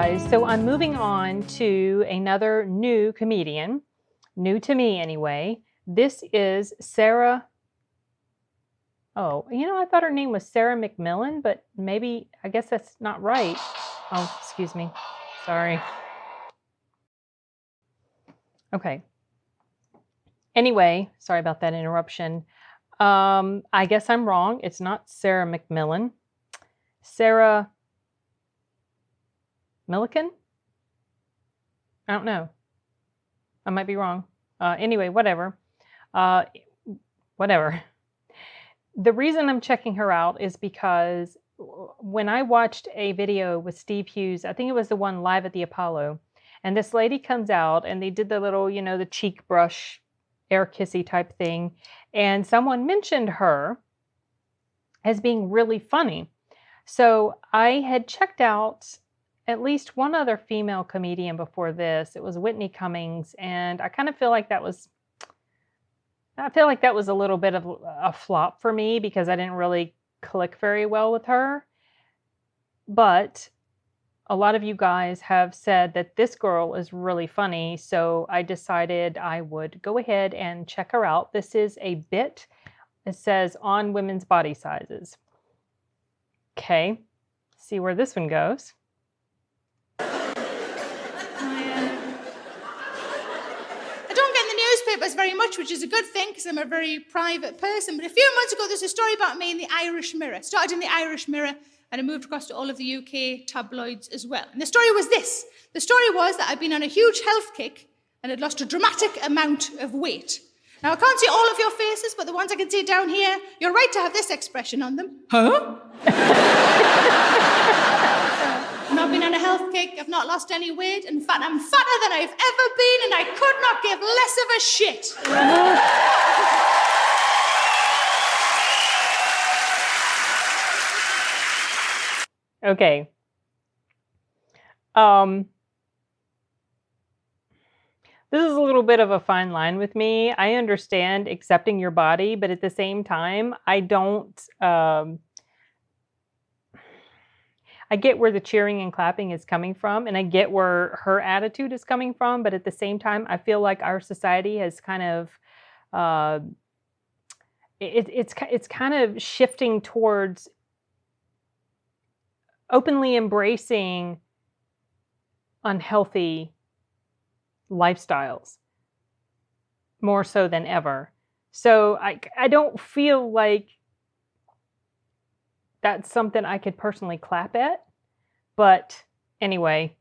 guys, so I'm moving on to another new comedian, new to me anyway. This is Sarah. Oh, I thought her name was Sarah McMillan, but maybe, I guess that's not right. Oh, excuse me. Sorry. Okay. Anyway, sorry about that interruption. I guess I'm wrong. It's not Sarah McMillan. Sarah Millican? I don't know. I might be wrong. Anyway, whatever. Whatever. The reason I'm checking her out is because when I watched a video with Steve Hughes, I think it was the one live at the Apollo, and this lady comes out and they did the little, the cheek brush, air kissy type thing, and someone mentioned her as being really funny. So I had checked out at least one other female comedian before this. It was Whitney Cummings, and I kind of feel like that was a little bit of a flop for me because I didn't really click very well with her. But a lot of you guys have said that this girl is really funny, so I decided I would go ahead and check her out. This is a bit. It says on women's body sizes. Okay, see where this one goes. Newspapers very much, which is a good thing because I'm a very private person. But a few months ago, there's a story about me in the Irish Mirror. Started in the Irish Mirror and I moved across to all of the UK tabloids as well. And the story was this. The story was that I'd been on a huge health kick and had lost a dramatic amount of weight. Now, I can't see all of your faces, but the ones I can see down here, you're right to have this expression on them. Huh? I've not been on a health kick, I've not lost any weight. In fact, I'm fatter than I've ever been, and I could not give less of a shit. Okay. This is a little bit of a fine line with me. I understand accepting your body, but at the same time, I don't... I get where the cheering and clapping is coming from, and I get where her attitude is coming from, but at the same time, I feel like our society has kind of, it's kind of shifting towards openly embracing unhealthy lifestyles more so than ever. So I don't feel like that's something I could personally clap at. But anyway,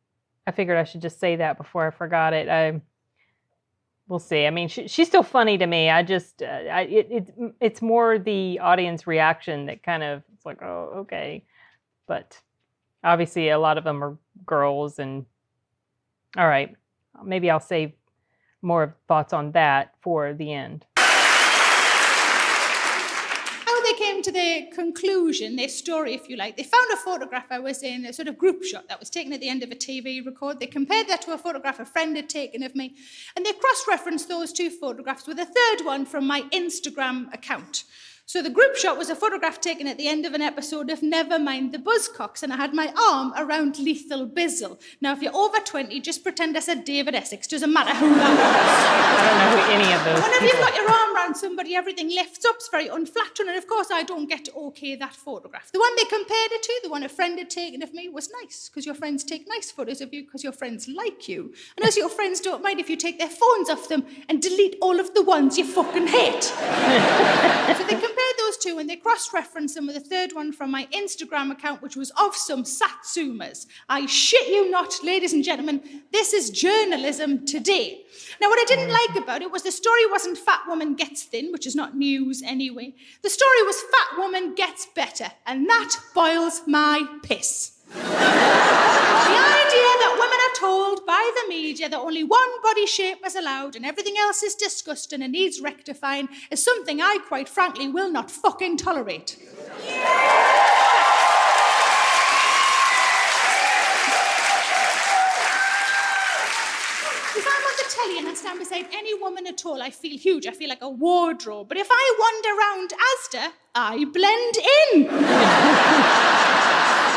I figured I should just say that before I forgot it. We'll see. I mean, she's still funny to me. I just, it's more the audience reaction that kind of, it's like, oh, okay. But obviously a lot of them are girls, and all right, maybe I'll save more thoughts on that for the end. Came to the conclusion, their story, if you like. They found a photograph I was in, a sort of group shot that was taken at the end of a TV record. They compared that to a photograph a friend had taken of me, and they cross-referenced those two photographs with a third one from my Instagram account. So the group shot was a photograph taken at the end of an episode of Never Mind the Buzzcocks, and I had my arm around Lethal Bizzle. Now, if you're over 20, just pretend I said David Essex. Doesn't matter who that was. I don't know who any of those Whenever people. you've got your arm around somebody, everything lifts up. It's very unflattering, and of course, I don't get to okay that photograph. The one they compared it to, the one a friend had taken of me, was nice, because your friends take nice photos of you because your friends like you. And as your friends don't mind if you take their phones off them and delete all of the ones you fucking hate. So they compared those two, and they cross-referenced them with a third one from my Instagram account, which was of some Satsumas. I shit you not, ladies and gentlemen, this is journalism today. Now, what I didn't like about it was the story wasn't fat woman gets thin, which is not news anyway. The story was fat woman gets better, and that boils my piss. The idea that women are told by the media that only one body shape is allowed and everything else is disgusting and needs rectifying is something I, quite frankly, will not fucking tolerate. If I'm on the telly and I stand beside any woman at all, I feel huge. I feel like a wardrobe. But if I wander around Asda, I blend in.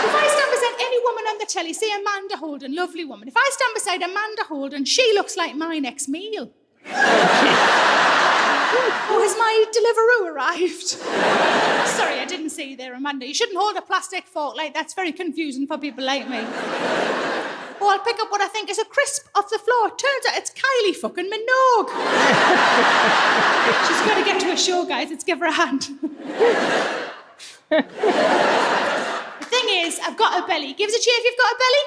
If I stand beside any woman on the telly, say Amanda Holden, lovely woman. If I stand beside Amanda Holden, she looks like my next meal. Oh, has my Deliveroo arrived? Sorry, I didn't see you there, Amanda. You shouldn't hold a plastic fork like that. That's very confusing for people like me. Oh, I'll pick up what I think is a crisp off the floor. Turns out it's Kylie fucking Minogue. She's got to get to a show, guys. Let's give her a hand. The thing is, I've got a belly. Give us a cheer if you've got a belly.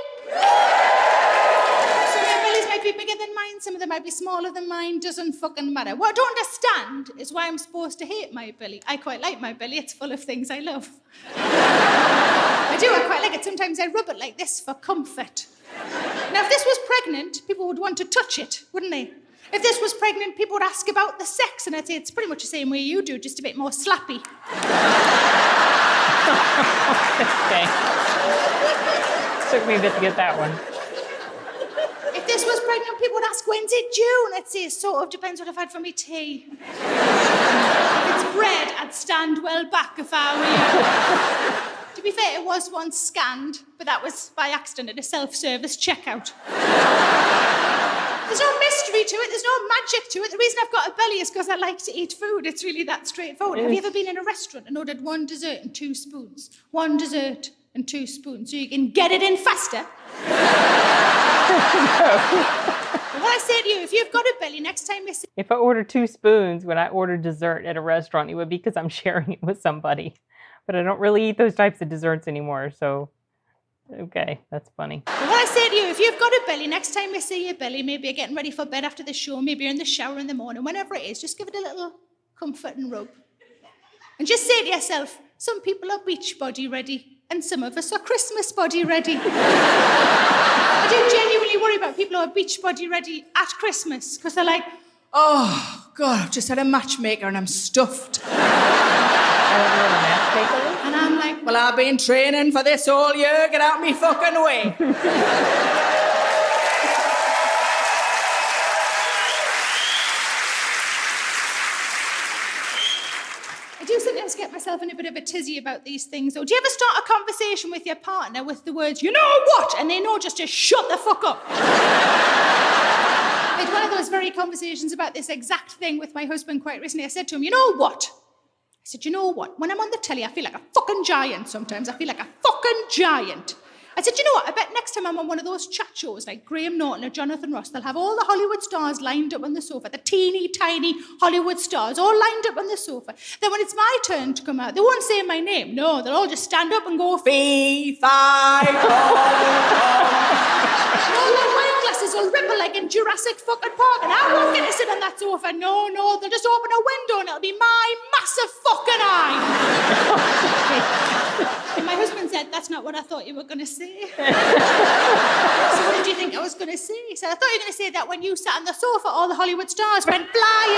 Some of your bellies might be bigger than mine. Some of them might be smaller than mine. Doesn't fucking matter. What I don't understand is why I'm supposed to hate my belly. I quite like my belly. It's full of things I love. I do. I quite like it. Sometimes I rub it like this for comfort. Now, if this was pregnant, people would want to touch it, wouldn't they? If this was pregnant, people would ask about the sex, and I'd say it's pretty much the same way you do, just a bit more slappy. Okay. Took me a bit to get that one. If this was pregnant, people would ask, when's it due? And I'd say, it sort of depends what I've had for me tea. If it's bread, I'd stand well back if I were you. To be fair, it was once scanned, but that was by accident at a self-service checkout. There's no mystery to it, there's no magic to it. The reason I've got a belly is because I like to eat food. It's really that straightforward. Have you ever been in a restaurant and ordered 1 dessert and 2 spoons? 1 dessert and 2 spoons, so you can get it in faster? What I say to you, if you've got a belly, next time you see... If I order 2 spoons when I order dessert at a restaurant, it would be because I'm sharing it with somebody. But I don't really eat those types of desserts anymore, so... Okay, that's funny. What I say to you, if you've got a belly, next time you see your belly, maybe you're getting ready for bed after the show, maybe you're in the shower in the morning, whenever it is, just give it a little comfort and rub. And just say to yourself, some people are beach body ready, and some of us are Christmas body ready. I do genuinely worry about people who are beach body ready at Christmas, because they're like, oh, God, I've just had a matchmaker and I'm stuffed. And I'm like, well, I've been training for this all year. Get out me fucking way. I do sometimes get myself in a bit of a tizzy about these things, though. Do you ever start a conversation with your partner with the words, you know what? And they know just to shut the fuck up. I had one of those very conversations about this exact thing with my husband quite recently. I said to him, you know what? I said, you know what? When I'm on the telly, I feel like a fucking giant sometimes. I feel like a fucking giant. I said, you know what? I bet next time I'm on one of those chat shows like Graham Norton or Jonathan Ross, they'll have all the Hollywood stars lined up on the sofa, the teeny tiny Hollywood stars all lined up on the sofa. Then when it's my turn to come out, they won't say my name. No, they'll all just stand up and go, fee, fi, all their wine glasses will ripple like in Jurassic fucking Park, and I won't get to sit on that sofa. No, they'll just open a window and it'll be my massive fucking eye. And my husband said, that's not what I thought you were going to say. So what did you think I was going to say? He said, I thought you were going to say that when you sat on the sofa, all the Hollywood stars went flying.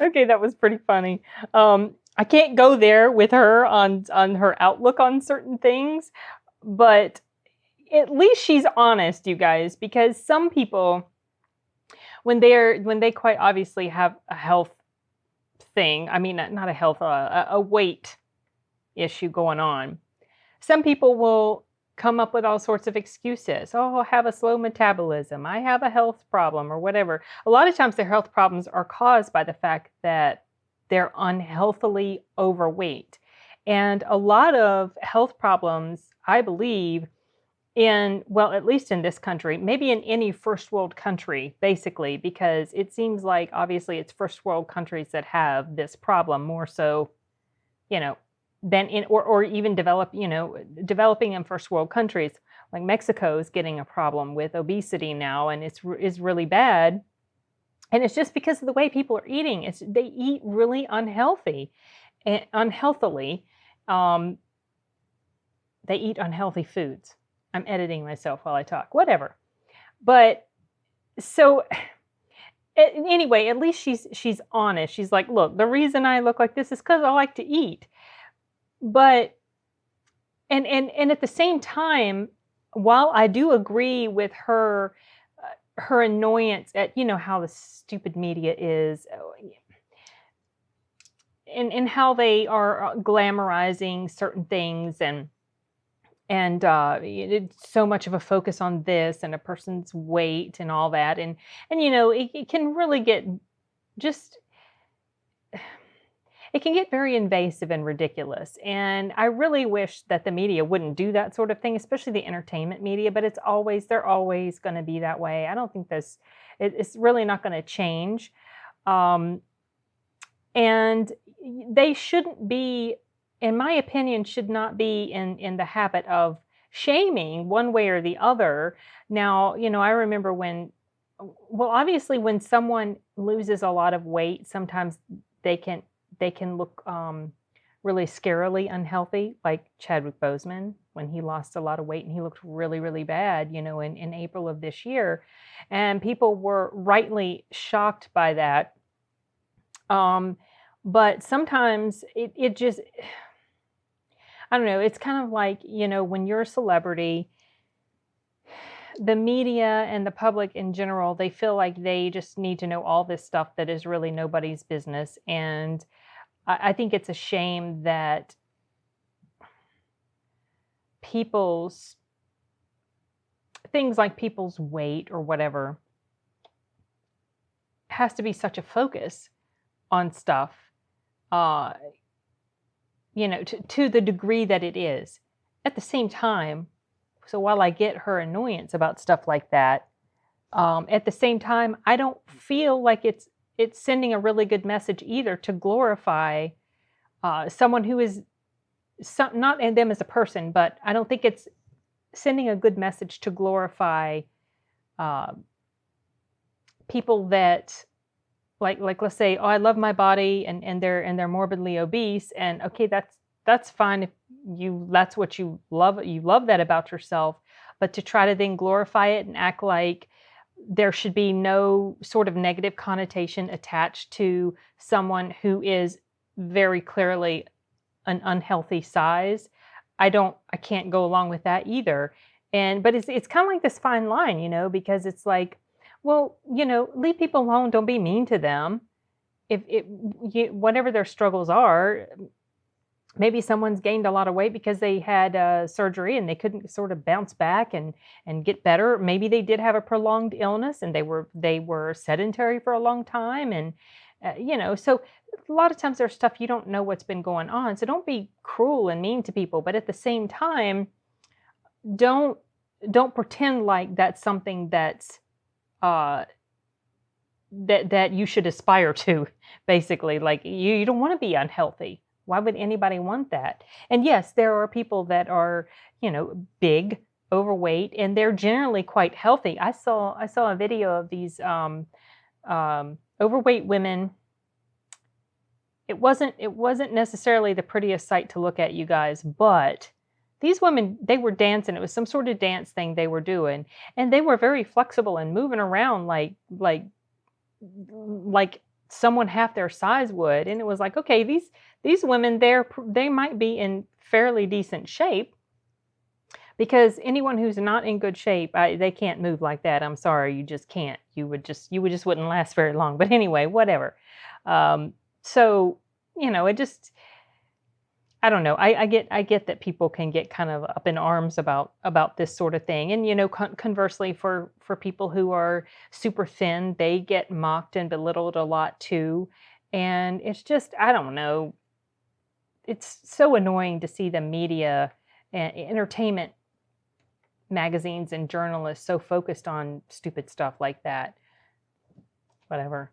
Okay, that was pretty funny. I can't go there with her on her outlook on certain things, but at least she's honest, you guys, because some people, when they quite obviously have a health thing, I mean, not a health, a weight issue going on, some people will come up with all sorts of excuses. Oh, I have a slow metabolism. I have a health problem or whatever. A lot of times their health problems are caused by the fact that they're unhealthily overweight. And a lot of health problems, I believe, at least in this country, maybe in any first world country, basically, because it seems like obviously it's first world countries that have this problem more so, than or even developing in first world countries. Like Mexico is getting a problem with obesity now, and is really bad. And it's just because of the way people are eating. They eat really unhealthily. They eat unhealthy foods. I'm editing myself while I talk. Whatever. But so anyway, at least she's honest. She's like, look, the reason I look like this is because I like to eat. But and at the same time, while I do agree with her annoyance at how the stupid media is, in how they are glamorizing certain things, and it's so much of a focus on this and a person's weight and all that, and it can really get just it can get very invasive and ridiculous. And I really wish that the media wouldn't do that sort of thing, especially the entertainment media, but they're always going to be that way. I don't think it's really not going to change. Um, and they shouldn't be, in my opinion, should not be in the habit of shaming one way or the other. Now, I remember well, obviously when someone loses a lot of weight, sometimes they can they can look really scarily unhealthy, like Chadwick Boseman when he lost a lot of weight and he looked really, really bad, in April of this year. And people were rightly shocked by that. Um, but sometimes it just, I don't know, it's kind of like, when you're a celebrity, the media and the public in general, they feel like they just need to know all this stuff that is really nobody's business. And I think it's a shame that people's things like people's weight or whatever has to be such a focus on stuff, uh, to the degree that it is. At the same time, so while I get her annoyance about stuff like that, at the same time, I don't feel like it's sending a really good message either to glorify someone who is not in them as a person, but I don't think it's sending a good message to glorify uh, people that like let's say, oh, I love my body, and they're morbidly obese, and okay, that's fine if that's what you love that about yourself, but to try to then glorify it and act like there should be no sort of negative connotation attached to someone who is very clearly an unhealthy size. I can't go along with that either. But it's kind of like this fine line, because it's like, well, leave people alone, don't be mean to them. If whatever their struggles are, maybe someone's gained a lot of weight because they had surgery and they couldn't sort of bounce back and get better. Maybe they did have a prolonged illness and they were sedentary for a long time, and so a lot of times there's stuff you don't know what's been going on. So don't be cruel and mean to people, but at the same time, don't pretend like that's something that's uh, that you should aspire to. Basically, like you don't want to be unhealthy. Why would anybody want that? And yes, there are people that are, big, overweight, and they're generally quite healthy. I saw a video of these overweight women. It wasn't necessarily the prettiest sight to look at, you guys, but these women, they were dancing. It was some sort of dance thing they were doing, and they were very flexible and moving around like someone half their size would. And it was like, okay, these women, they might be in fairly decent shape, because anyone who's not in good shape, they can't move like that. I'm sorry, you just can't. You just wouldn't last very long. But anyway, whatever. So it just, I don't know. I get that people can get kind of up in arms about this sort of thing, and conversely, for people who are super thin, they get mocked and belittled a lot too, and it's just, I don't know. It's so annoying to see the media and entertainment magazines and journalists so focused on stupid stuff like that. Whatever.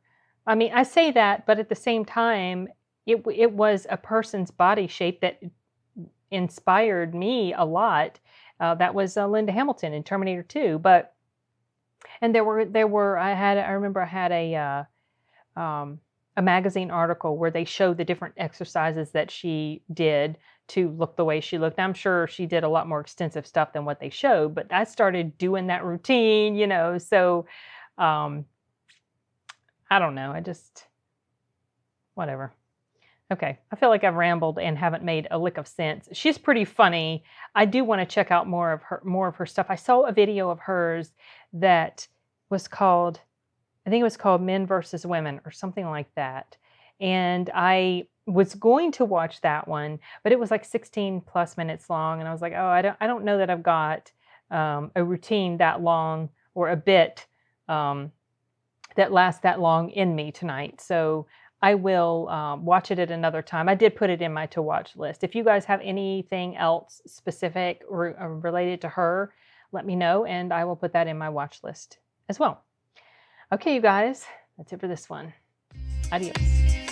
I mean, I say that, but at the same time, it was a person's body shape that inspired me a lot. That was Linda Hamilton in Terminator 2. And I remember I had a magazine article where they showed the different exercises that she did to look the way she looked. I'm sure she did a lot more extensive stuff than what they showed, but I started doing that routine, so I don't know. Whatever. Okay, I feel like I've rambled and haven't made a lick of sense. She's pretty funny. I do want to check out more of her stuff. I saw a video of hers that was called, I think it was called Men versus Women or something like that. and I was going to watch that one, but it was like 16 plus minutes long, and I was like, oh, I don't know that I've got a routine that long or a bit that lasts that long in me tonight. So I will watch it at another time. I did put it in my to watch list. If you guys have anything else specific or related to her, let me know, and I will put that in my watch list as well. Okay, you guys, that's it for this one. Adios.